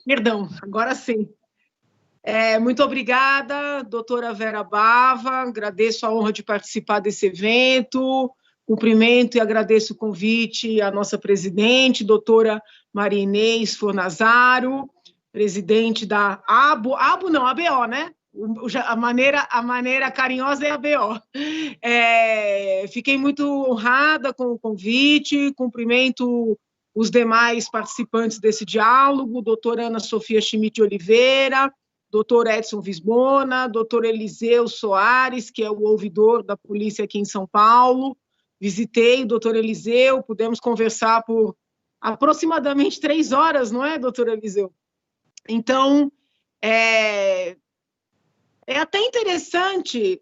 Perdão, agora sim. Muito obrigada, doutora Vera Bava, agradeço a honra de participar desse evento, cumprimento e agradeço o convite à nossa presidente, doutora Maria Inês Fornazaro, presidente da ABO não, ABO, né? A maneira carinhosa é ABO. Fiquei muito honrada com o convite, cumprimento os demais participantes desse diálogo, doutora Ana Sofia Schmidt de Oliveira, doutor Edson Vismona, doutor Eliseu Soares, que é o ouvidor da polícia aqui em São Paulo. Visitei o doutor Eliseu, pudemos conversar por aproximadamente 3 horas, não é, doutor Eliseu? Então, é até interessante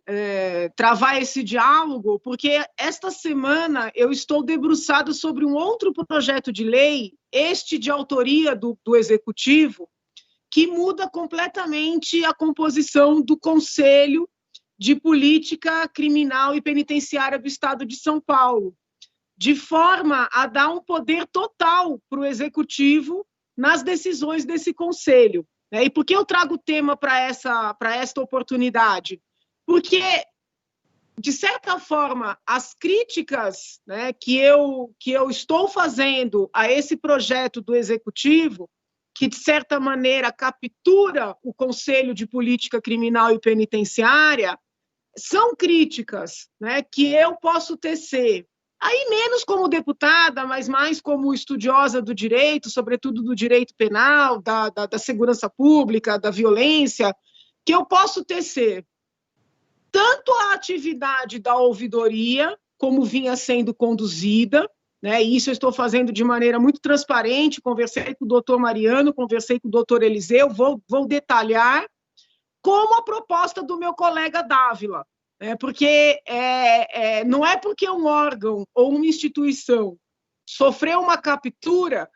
travar esse diálogo, porque esta semana eu estou debruçado sobre um outro projeto de lei, este de autoria do Executivo, que muda completamente a composição do Conselho de Política Criminal e Penitenciária do Estado de São Paulo, de forma a dar um poder total para o Executivo nas decisões desse Conselho. E por que eu trago o tema para esta oportunidade? Porque, de certa forma, as críticas, né, que eu estou fazendo a esse projeto do Executivo, que, de certa maneira, captura o Conselho de Política Criminal e Penitenciária, são críticas, né, que eu posso tecer, aí menos como deputada, mas mais como estudiosa do direito, sobretudo do direito penal, da segurança pública, da violência, que eu posso tecer tanto a atividade da ouvidoria, como vinha sendo conduzida, né, e isso eu estou fazendo de maneira muito transparente, conversei com o doutor Mariano, conversei com o doutor Eliseu, vou detalhar, como a proposta do meu colega Dávila, porque não é porque um órgão ou uma instituição sofreu uma captura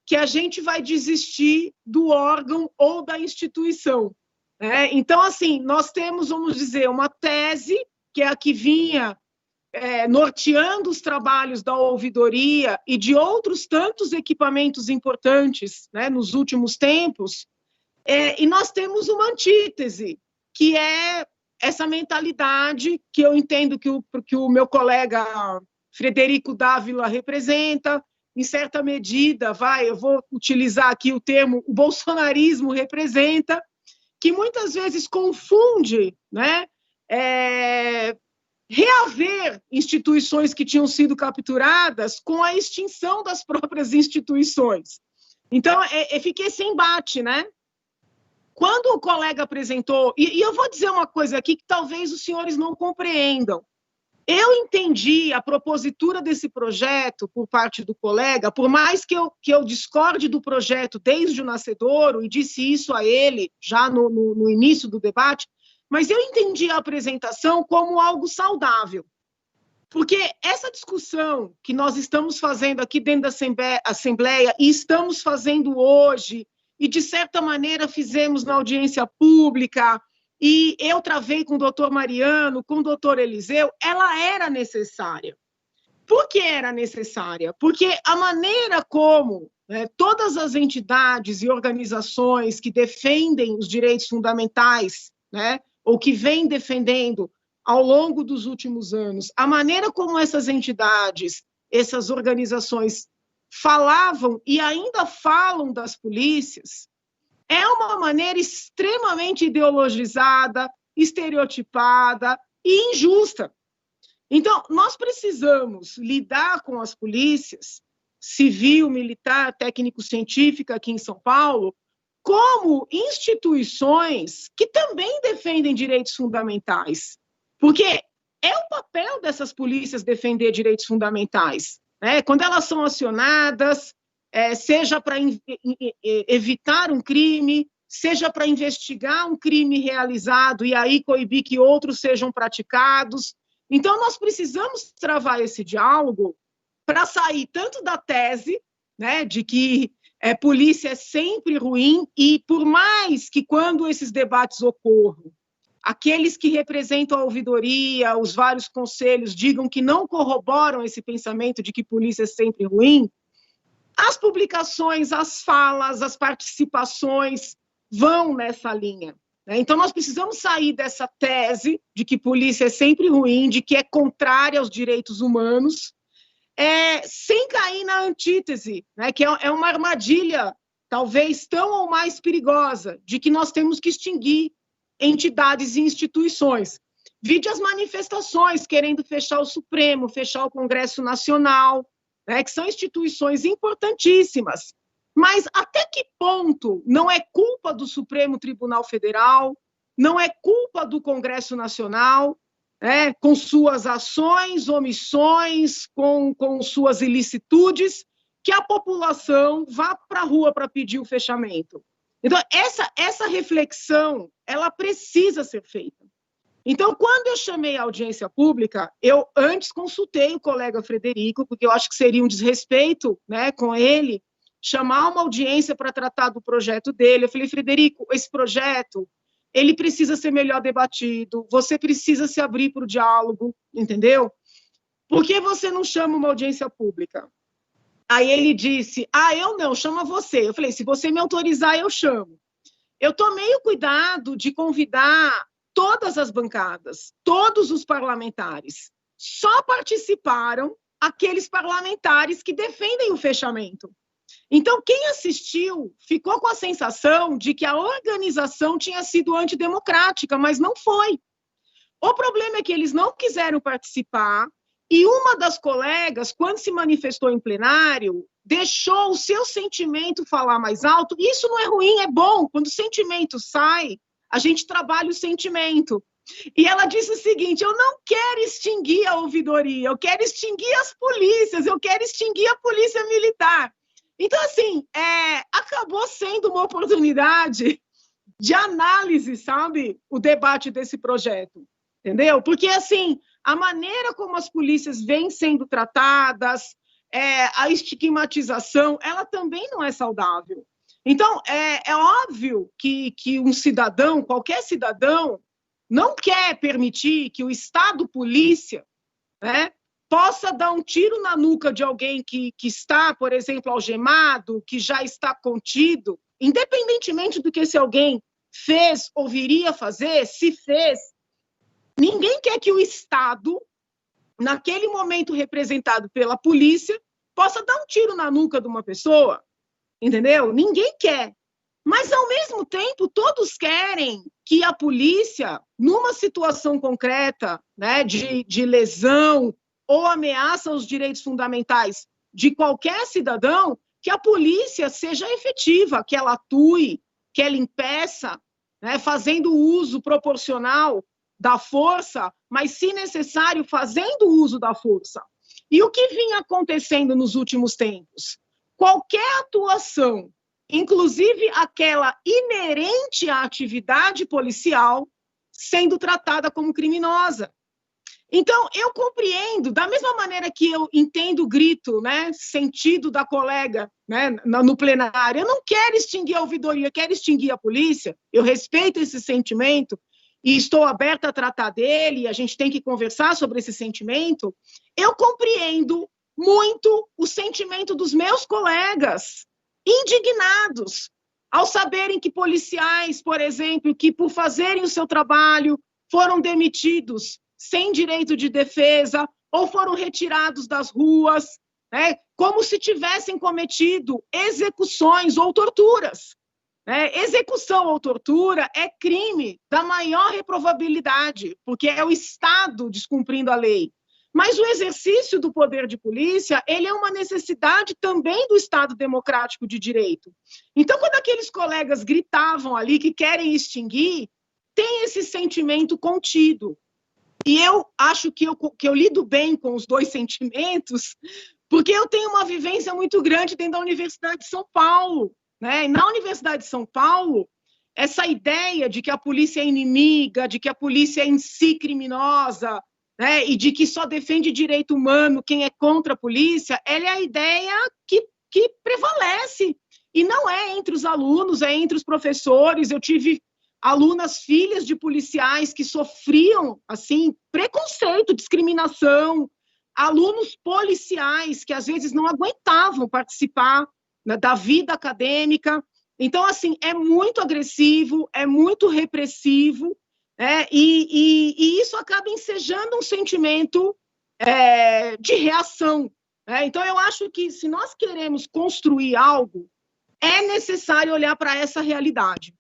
que a gente vai desistir do órgão ou da instituição. Então, assim, nós temos, vamos dizer, uma tese, que é a que vinha norteando os trabalhos da ouvidoria e de outros tantos equipamentos importantes, né, nos últimos tempos, e nós temos uma antítese, que é essa mentalidade que eu entendo que o meu colega Frederico Dávila representa, em certa medida, eu vou utilizar aqui o termo, o bolsonarismo representa, que muitas vezes confunde, né, reaver instituições que tinham sido capturadas com a extinção das próprias instituições. Então, fiquei esse embate, né? Quando o colega apresentou, e eu vou dizer uma coisa aqui que talvez os senhores não compreendam, eu entendi a propositura desse projeto por parte do colega, por mais que eu discorde do projeto desde o nascedouro, e disse isso a ele já no início do debate, mas eu entendi a apresentação como algo saudável. Porque essa discussão que nós estamos fazendo aqui dentro da Assembleia, e estamos fazendo hoje, e de certa maneira fizemos na audiência pública, e eu travei com o doutor Mariano, com o doutor Eliseu, ela era necessária. Por que era necessária? Porque a maneira como todas as entidades e organizações que defendem os direitos fundamentais, né, ou que vêm defendendo ao longo dos últimos anos, a maneira como essas entidades, essas organizações falavam e ainda falam das polícias, é uma maneira extremamente ideologizada, estereotipada e injusta. Então, nós precisamos lidar com as polícias, civil, militar, técnico-científica aqui em São Paulo, como instituições que também defendem direitos fundamentais. Porque é o papel dessas polícias defender direitos fundamentais. Quando elas são acionadas, seja para evitar um crime, seja para investigar um crime realizado e aí coibir que outros sejam praticados. Então, nós precisamos travar esse diálogo para sair tanto da tese, né, de que polícia é sempre ruim, e por mais que quando esses debates ocorram, aqueles que representam a ouvidoria, os vários conselhos, digam que não corroboram esse pensamento de que polícia é sempre ruim, As publicações, as falas, as participações vão nessa linha. Então, nós precisamos sair dessa tese de que polícia é sempre ruim, de que é contrária aos direitos humanos, sem cair na antítese, né, que é uma armadilha, talvez tão ou mais perigosa, de que nós temos que extinguir entidades e instituições. Vide as manifestações querendo fechar o Supremo, fechar o Congresso Nacional, né, que são instituições importantíssimas. Mas até que ponto não é culpa do Supremo Tribunal Federal, não é culpa do Congresso Nacional, com suas ações, omissões, com suas ilicitudes, que a população vá para a rua para pedir o fechamento? Então, essa reflexão, ela precisa ser feita. Então, quando eu chamei a audiência pública, eu antes consultei o colega Frederico, porque eu acho que seria um desrespeito, né, com ele, chamar uma audiência para tratar do projeto dele. Eu falei, Frederico, esse projeto, ele precisa ser melhor debatido, você precisa se abrir para o diálogo, entendeu? Por que você não chama uma audiência pública? Aí ele disse, eu não, chama você. Eu falei, se você me autorizar, eu chamo. Eu tomei o cuidado de convidar todas as bancadas, todos os parlamentares. Só participaram aqueles parlamentares que defendem o fechamento. Então, quem assistiu ficou com a sensação de que a organização tinha sido antidemocrática, mas não foi. O problema é que eles não quiseram participar e uma das colegas, quando se manifestou em plenário, deixou o seu sentimento falar mais alto. Isso não é ruim, é bom. Quando o sentimento sai, a gente trabalha o sentimento. E ela disse o seguinte, eu não quero extinguir a ouvidoria, eu quero extinguir as polícias, eu quero extinguir a polícia militar. Então, assim, acabou sendo uma oportunidade de análise, sabe, o debate desse projeto, entendeu? Porque, assim, a maneira como as polícias vêm sendo tratadas, a estigmatização, ela também não é saudável. Então, é óbvio que um cidadão, qualquer cidadão, não quer permitir que o Estado polícia, né, possa dar um tiro na nuca de alguém que está, por exemplo, algemado, que já está contido, independentemente do que esse alguém fez ou viria fazer, se fez. Ninguém quer que o Estado, naquele momento representado pela polícia, possa dar um tiro na nuca de uma pessoa, entendeu? Ninguém quer. Mas, ao mesmo tempo, todos querem que a polícia, numa situação concreta, né, de lesão ou ameaça aos direitos fundamentais de qualquer cidadão, que a polícia seja efetiva, que ela atue, que ela impeça, né, fazendo uso proporcional da força, mas, se necessário, fazendo uso da força. E o que vinha acontecendo nos últimos tempos? Qualquer atuação, inclusive aquela inerente à atividade policial, sendo tratada como criminosa. Então, eu compreendo, da mesma maneira que eu entendo o grito, né, sentido da colega, né, no plenário, eu não quero extinguir a ouvidoria, eu quero extinguir a polícia, eu respeito esse sentimento e estou aberta a tratar dele, e a gente tem que conversar sobre esse sentimento. Eu compreendo muito o sentimento dos meus colegas, indignados, ao saberem que policiais, por exemplo, que por fazerem o seu trabalho foram demitidos sem direito de defesa ou foram retirados das ruas, né, como se tivessem cometido execuções ou torturas. Execução ou tortura é crime da maior reprovabilidade, porque é o Estado descumprindo a lei. Mas o exercício do poder de polícia, ele é uma necessidade também do Estado democrático de direito. Então, quando aqueles colegas gritavam ali que querem extinguir, tem esse sentimento contido. E eu acho que eu lido bem com os dois sentimentos, porque eu tenho uma vivência muito grande dentro da Universidade de São Paulo, né? E na Universidade de São Paulo, essa ideia de que a polícia é inimiga, de que a polícia é em si criminosa, né, e de que só defende direito humano quem é contra a polícia, ela é a ideia que prevalece. E não é entre os alunos, é entre os professores. Eu tive alunas filhas de policiais que sofriam assim, preconceito, discriminação, alunos policiais que às vezes não aguentavam participar né, da vida acadêmica. Então, assim, é muito agressivo, é muito repressivo, e isso acaba ensejando um sentimento de reação. Então, eu acho que, se nós queremos construir algo, é necessário olhar para essa realidade.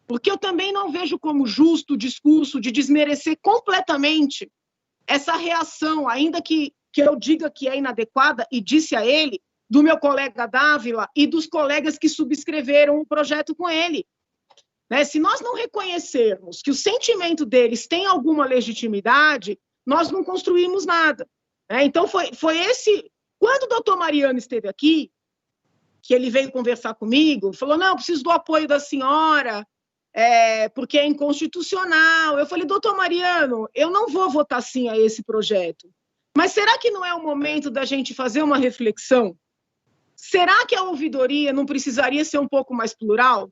Porque eu também não vejo como justo o discurso de desmerecer completamente essa reação, ainda que eu diga que é inadequada, e disse a ele, do meu colega Dávila e dos colegas que subscreveram o projeto com ele. Se nós não reconhecermos que o sentimento deles tem alguma legitimidade, nós não construímos nada. Então, foi esse... Quando o doutor Mariano esteve aqui, que ele veio conversar comigo, falou, não, eu preciso do apoio da senhora, porque é inconstitucional. Eu falei, doutor Mariano, eu não vou votar sim a esse projeto, mas será que não é o momento da gente fazer uma reflexão? Será que a ouvidoria não precisaria ser um pouco mais plural?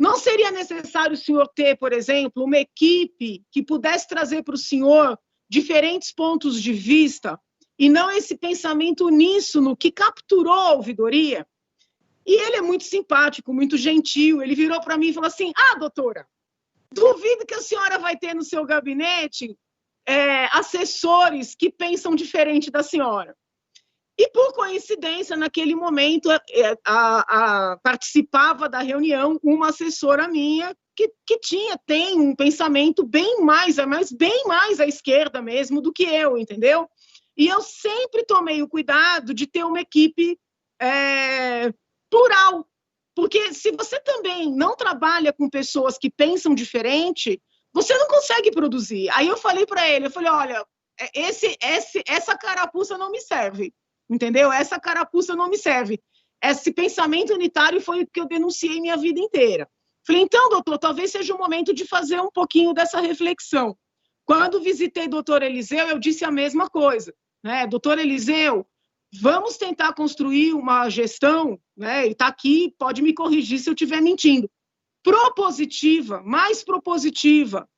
Não seria necessário o senhor ter, por exemplo, uma equipe que pudesse trazer para o senhor diferentes pontos de vista e não esse pensamento uníssono que capturou a ouvidoria? E ele é muito simpático, muito gentil. Ele virou para mim e falou assim, doutora, duvido que a senhora vai ter no seu gabinete assessores que pensam diferente da senhora. E, por coincidência, naquele momento, participava da reunião uma assessora minha que tem um pensamento bem mais à esquerda mesmo do que eu, entendeu? E eu sempre tomei o cuidado de ter uma equipe plural, porque se você também não trabalha com pessoas que pensam diferente, você não consegue produzir. Aí eu falei para ele, olha, essa carapuça não me serve. Entendeu? Essa carapuça não me serve. Esse pensamento unitário foi o que eu denunciei minha vida inteira. Falei, então, doutor, talvez seja o momento de fazer um pouquinho dessa reflexão. Quando visitei o doutor Eliseu, eu disse a mesma coisa. Doutor Eliseu, vamos tentar construir uma gestão, ele está aqui, pode me corrigir se eu estiver mentindo, propositiva, mais propositiva,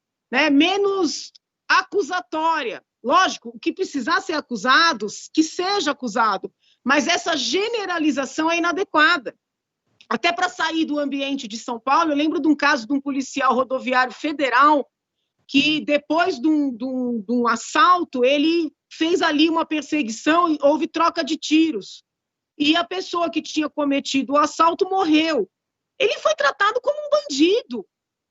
menos acusatória. Lógico, o que precisar ser acusado, que seja acusado, mas essa generalização é inadequada. Até para sair do ambiente de São Paulo, eu lembro de um caso de um policial rodoviário federal que, depois de um assalto, ele fez ali uma perseguição e houve troca de tiros. E a pessoa que tinha cometido o assalto morreu. Ele foi tratado como um bandido.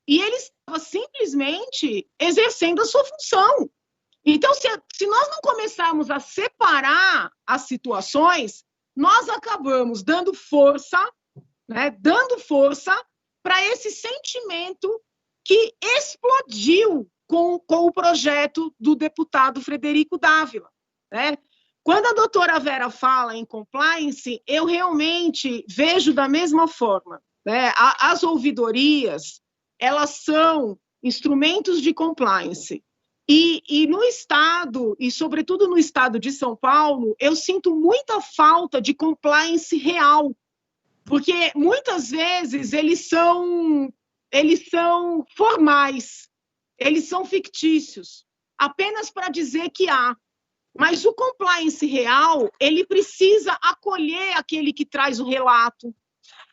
E ele estava simplesmente exercendo a sua função. Então, se nós não começarmos a separar as situações, nós acabamos dando força para esse sentimento que explodiu com o projeto do deputado Frederico Dávila. Quando a doutora Vera fala em compliance, eu realmente vejo da mesma forma. As ouvidorias, elas são instrumentos de compliance. E no Estado, e sobretudo no Estado de São Paulo, eu sinto muita falta de compliance real, porque muitas vezes eles são formais, eles são fictícios, apenas para dizer que há. Mas o compliance real, ele precisa acolher aquele que traz o relato,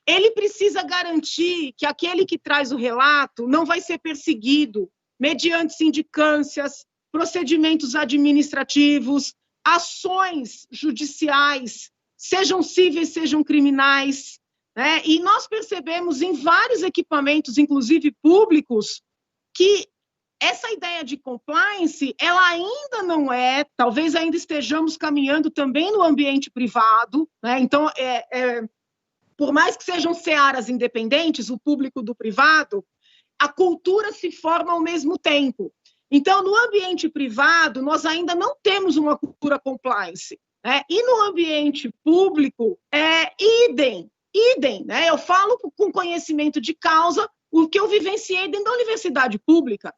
ele precisa garantir que aquele que traz o relato não vai ser perseguido mediante sindicâncias, procedimentos administrativos, ações judiciais, sejam cíveis, sejam criminais. E nós percebemos em vários equipamentos, inclusive públicos, que essa ideia de compliance, ela ainda não talvez ainda estejamos caminhando também no ambiente privado, Então, por mais que sejam searas independentes, o público do privado, a cultura se forma ao mesmo tempo. Então, no ambiente privado, nós ainda não temos uma cultura compliance. E no ambiente público, idem. Eu falo com conhecimento de causa o que eu vivenciei dentro da universidade pública.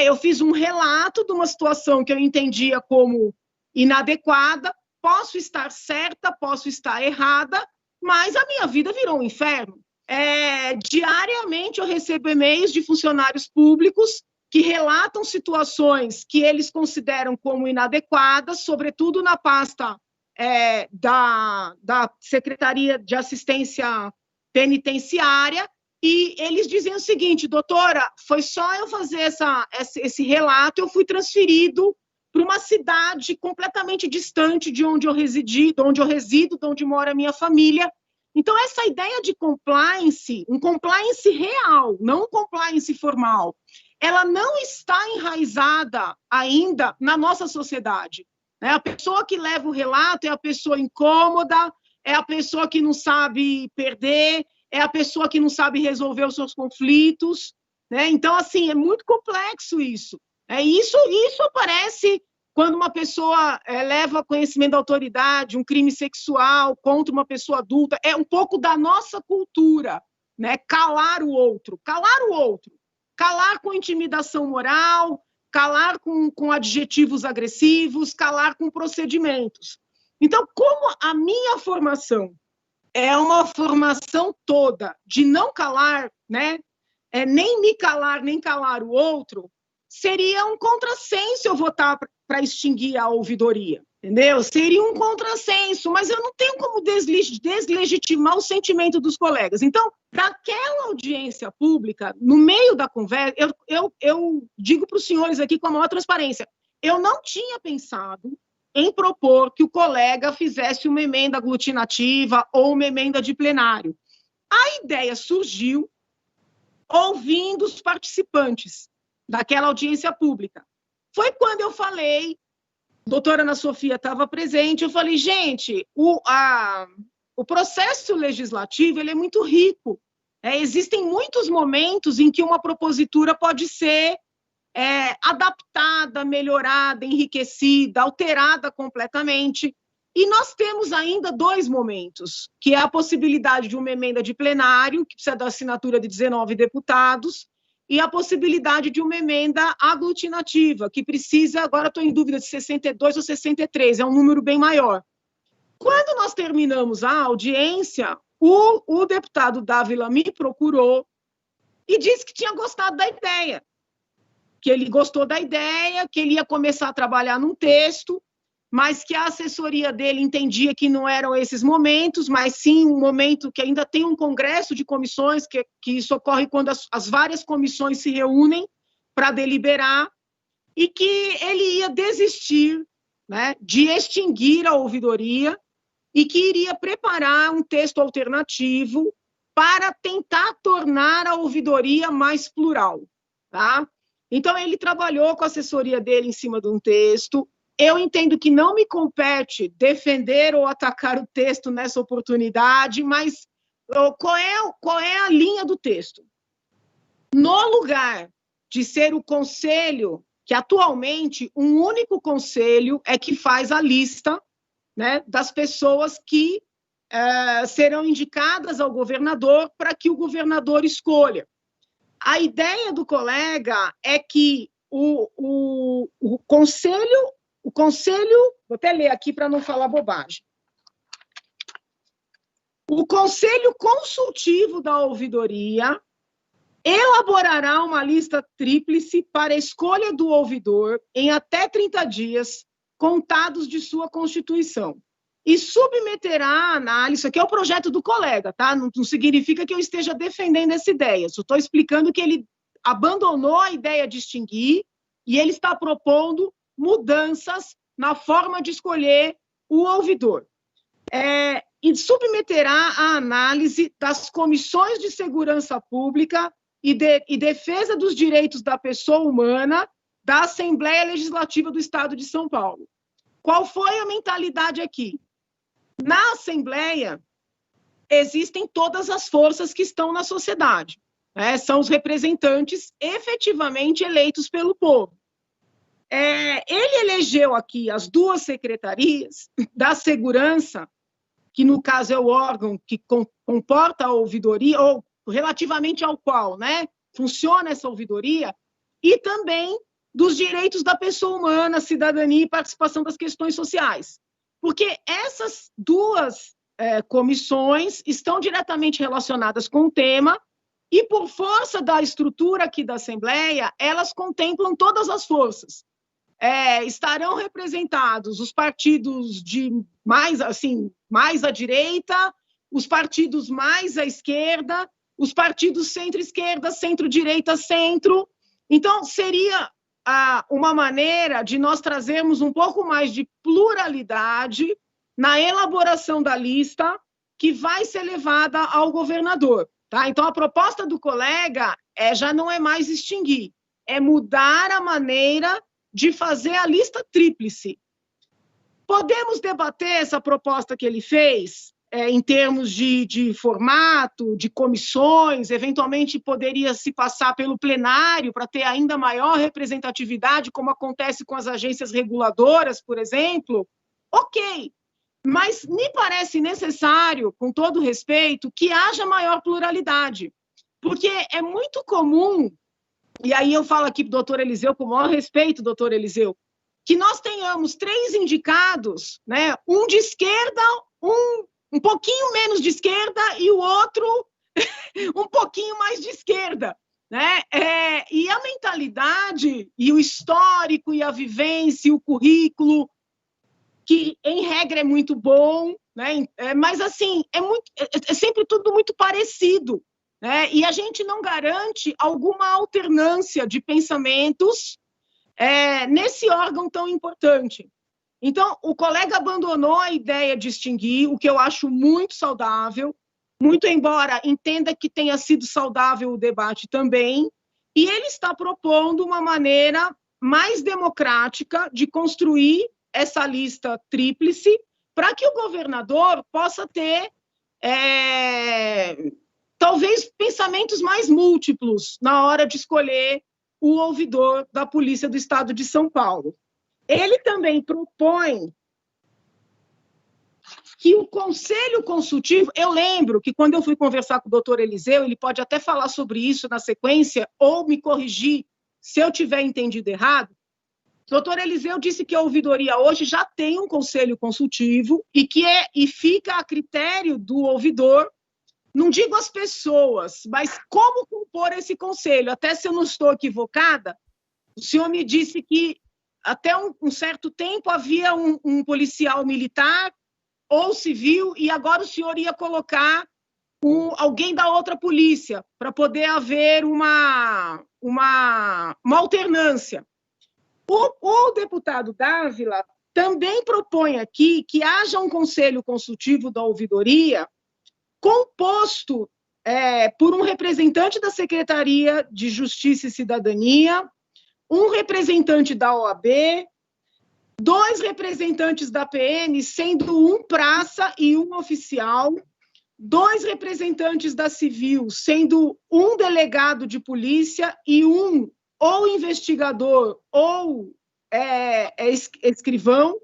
Eu fiz um relato de uma situação que eu entendia como inadequada, posso estar certa, posso estar errada, mas a minha vida virou um inferno. Diariamente eu recebo e-mails de funcionários públicos que relatam situações que eles consideram como inadequadas, sobretudo na pasta da Secretaria de Assistência Penitenciária, e eles diziam o seguinte: doutora, foi só eu fazer esse relato, eu fui transferido para uma cidade completamente distante de onde eu resido, de onde mora a minha família. Então, essa ideia de compliance, um compliance real, não um compliance formal, ela não está enraizada ainda na nossa sociedade. A pessoa que leva o relato é a pessoa incômoda, é a pessoa que não sabe perder, é a pessoa que não sabe resolver os seus conflitos, né? Então, assim, é muito complexo isso. Isso aparece quando uma pessoa leva conhecimento da autoridade, um crime sexual contra uma pessoa adulta, é um pouco da nossa cultura, né? Calar o outro, calar com intimidação moral, calar com adjetivos agressivos, calar com procedimentos. Então, como a minha formação é uma formação toda de não calar, né? Nem me calar, nem calar o outro, seria um contrassenso eu votar para extinguir a ouvidoria, entendeu? Seria um contrassenso, mas eu não tenho como deslegitimar o sentimento dos colegas. Então, daquela audiência pública, no meio da conversa, eu digo para os senhores aqui com a maior transparência, eu não tinha pensado em propor que o colega fizesse uma emenda aglutinativa ou uma emenda de plenário. A ideia surgiu ouvindo os participantes daquela audiência pública. Foi quando eu falei, a doutora Ana Sofia estava presente, eu falei, gente, o processo legislativo ele é muito rico. Existem muitos momentos em que uma propositura pode ser adaptada, melhorada, enriquecida, alterada completamente. E nós temos ainda 2 momentos, que é a possibilidade de uma emenda de plenário, que precisa da assinatura de 19 deputados, e a possibilidade de uma emenda aglutinativa, que precisa, agora estou em dúvida de 62 ou 63, é um número bem maior. Quando nós terminamos a audiência, o deputado Dávila me procurou e disse que tinha gostado da ideia, que ele gostou da ideia, que ele ia começar a trabalhar num texto, mas que a assessoria dele entendia que não eram esses momentos, mas sim um momento que ainda tem um congresso de comissões, que isso ocorre quando as várias comissões se reúnem para deliberar, e que ele ia desistir, né, de extinguir a ouvidoria e que iria preparar um texto alternativo para tentar tornar a ouvidoria mais plural, tá? Então, ele trabalhou com a assessoria dele em cima de um texto. Eu entendo que não me compete defender ou atacar o texto nessa oportunidade, mas qual é a linha do texto? No lugar de ser o conselho, que atualmente um único conselho é que faz a lista, né, das pessoas que serão indicadas ao governador para que o governador escolha. A ideia do colega é que o conselho, vou até ler aqui para não falar bobagem. O Conselho Consultivo da Ouvidoria elaborará uma lista tríplice para a escolha do ouvidor em até 30 dias, contados de sua constituição, e submeterá a análise. Isso aqui é o projeto do colega, tá? Não significa que eu esteja defendendo essa ideia, só estou explicando que ele abandonou a ideia de extinguir e ele está propondo mudanças na forma de escolher o ouvidor. E submeterá a análise das comissões de segurança pública e defesa dos direitos da pessoa humana da Assembleia Legislativa do Estado de São Paulo. Qual foi a mentalidade aqui? Na Assembleia, existem todas as forças que estão na sociedade, né? São os representantes efetivamente eleitos pelo povo. Ele elegeu aqui as 2 secretarias da segurança, que no caso é o órgão que comporta a ouvidoria, ou relativamente ao qual, né, funciona essa ouvidoria, e também dos direitos da pessoa humana, cidadania e participação das questões sociais. Porque essas 2 comissões estão diretamente relacionadas com o tema e, por força da estrutura aqui da Assembleia, elas contemplam todas as forças. estarão representados os partidos mais à direita, os partidos mais à esquerda, os partidos centro-esquerda, centro-direita, centro. Então, seria uma maneira de nós trazermos um pouco mais de pluralidade na elaboração da lista que vai ser levada ao governador. Tá? Então, a proposta do colega já não é mais extinguir, é mudar a maneira de fazer a lista tríplice. Podemos debater essa proposta que ele fez em termos de formato, de comissões, eventualmente poderia se passar pelo plenário para ter ainda maior representatividade, como acontece com as agências reguladoras, por exemplo. Ok, mas me parece necessário, com todo respeito, que haja maior pluralidade, porque é muito comum, e aí eu falo aqui para o doutor Eliseu, com o maior respeito, doutor Eliseu, que nós tenhamos 3 indicados, né, um de esquerda, um pouquinho menos de esquerda e o outro um pouquinho mais de esquerda, né? E a mentalidade, e o histórico, e a vivência, e o currículo, que, em regra, é muito bom, né? Mas, assim, é sempre tudo muito parecido, né? E a gente não garante alguma alternância de pensamentos nesse órgão tão importante. Então, o colega abandonou a ideia de extinguir, o que eu acho muito saudável, muito embora entenda que tenha sido saudável o debate também, e ele está propondo uma maneira mais democrática de construir essa lista tríplice para que o governador possa ter, talvez, pensamentos mais múltiplos na hora de escolher o ouvidor da Polícia do Estado de São Paulo. Ele também propõe que o Conselho Consultivo... Eu lembro que, quando eu fui conversar com o doutor Eliseu, ele pode até falar sobre isso na sequência, ou me corrigir se eu tiver entendido errado. O doutor Eliseu disse que a ouvidoria hoje já tem um Conselho Consultivo e fica a critério do ouvidor, não digo as pessoas, mas como compor esse conselho. Até se eu não estou equivocada, o senhor me disse que até um certo tempo havia um policial militar ou civil, e agora o senhor ia colocar alguém da outra polícia, para poder haver uma alternância. O deputado Dávila também propõe aqui que haja um conselho consultivo da ouvidoria composto por um representante da Secretaria de Justiça e Cidadania, um representante da OAB, 2 representantes da PN, sendo um praça e um oficial, 2 representantes da Civil, sendo um delegado de polícia e um ou investigador ou escrivão,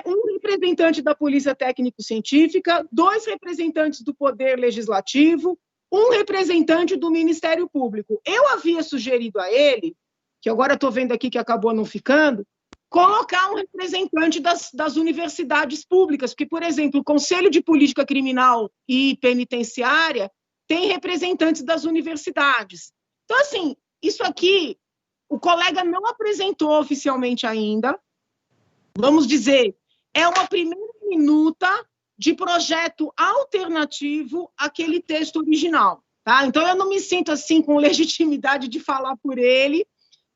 um representante da Polícia Técnico-Científica, 2 representantes do Poder Legislativo, um representante do Ministério Público. Eu havia sugerido a ele, que agora estou vendo aqui que acabou não ficando, colocar um representante das universidades públicas, porque, por exemplo, o Conselho de Política Criminal e Penitenciária tem representantes das universidades. Então, assim, isso aqui, o colega não apresentou oficialmente ainda, vamos dizer, é uma primeira minuta de projeto alternativo àquele texto original, tá? Então, eu não me sinto, assim, com legitimidade de falar por ele,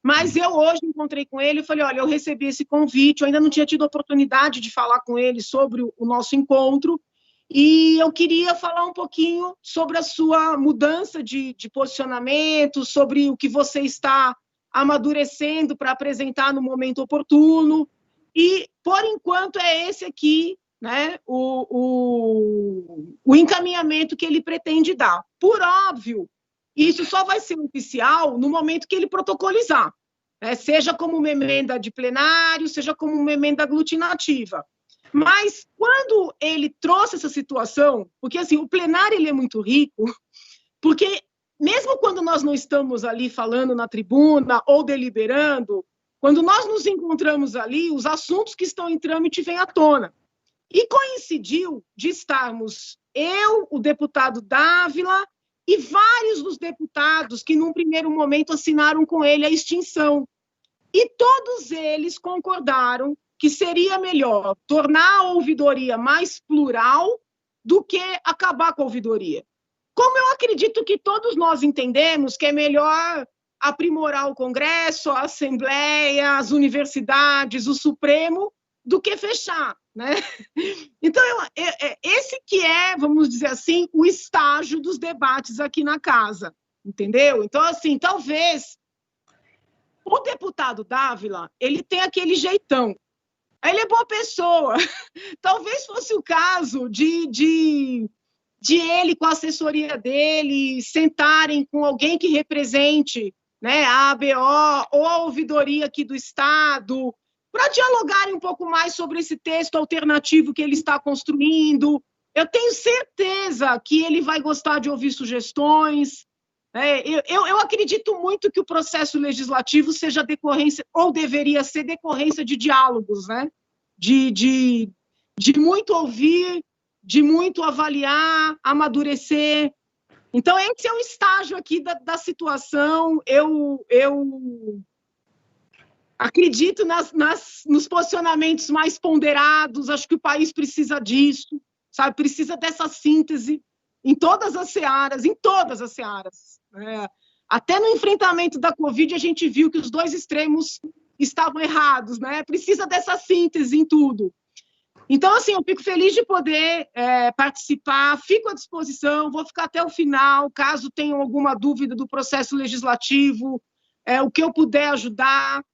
mas eu hoje encontrei com ele e falei, olha, eu recebi esse convite, eu ainda não tinha tido a oportunidade de falar com ele sobre o nosso encontro, e eu queria falar um pouquinho sobre a sua mudança de posicionamento, sobre o que você está amadurecendo para apresentar no momento oportuno, e, por enquanto, é esse aqui, né, o encaminhamento que ele pretende dar. Por óbvio, isso só vai ser oficial no momento que ele protocolizar, né? Seja como uma emenda de plenário, seja como uma emenda aglutinativa. Mas, quando ele trouxe essa situação, porque assim, o plenário ele é muito rico, porque mesmo quando nós não estamos ali falando na tribuna ou deliberando, quando nós nos encontramos ali, os assuntos que estão em trâmite vêm à tona. E coincidiu de estarmos eu, o deputado Dávila, e vários dos deputados que, num primeiro momento, assinaram com ele a extinção. e todos eles concordaram que seria melhor tornar a ouvidoria mais plural do que acabar com a ouvidoria. Como eu acredito que todos nós entendemos que é melhor aprimorar o Congresso, a Assembleia, as universidades, o Supremo, do que fechar, né? Então, esse que é, vamos dizer assim, o estágio dos debates aqui na casa, entendeu? Então, assim, talvez o deputado Dávila, ele tem aquele jeitão, ele é boa pessoa, talvez fosse o caso de ele, com a assessoria dele, sentarem com alguém que represente, né, a ABO ou a ouvidoria aqui do Estado, para dialogarem um pouco mais sobre esse texto alternativo que ele está construindo. Eu tenho certeza que ele vai gostar de ouvir sugestões. Eu acredito muito que o processo legislativo seja decorrência, ou deveria ser decorrência de diálogos, né? De muito ouvir, de muito avaliar, amadurecer. Então, esse é o estágio aqui da situação. Eu acredito nos posicionamentos mais ponderados, acho que o país precisa disso, sabe? Precisa dessa síntese em todas as searas, em todas as searas. Até no enfrentamento da Covid, a gente viu que os dois extremos estavam errados, né? Precisa dessa síntese em tudo. Então, assim, eu fico feliz de poder participar, fico à disposição, vou ficar até o final, caso tenham alguma dúvida do processo legislativo, o que eu puder ajudar,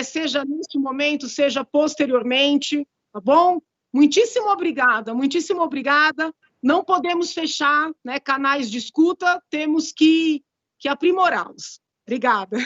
seja neste momento, seja posteriormente, tá bom? Muitíssimo obrigada, muitíssimo obrigada. Não podemos fechar, né, canais de escuta, temos que aprimorá-los. Obrigada.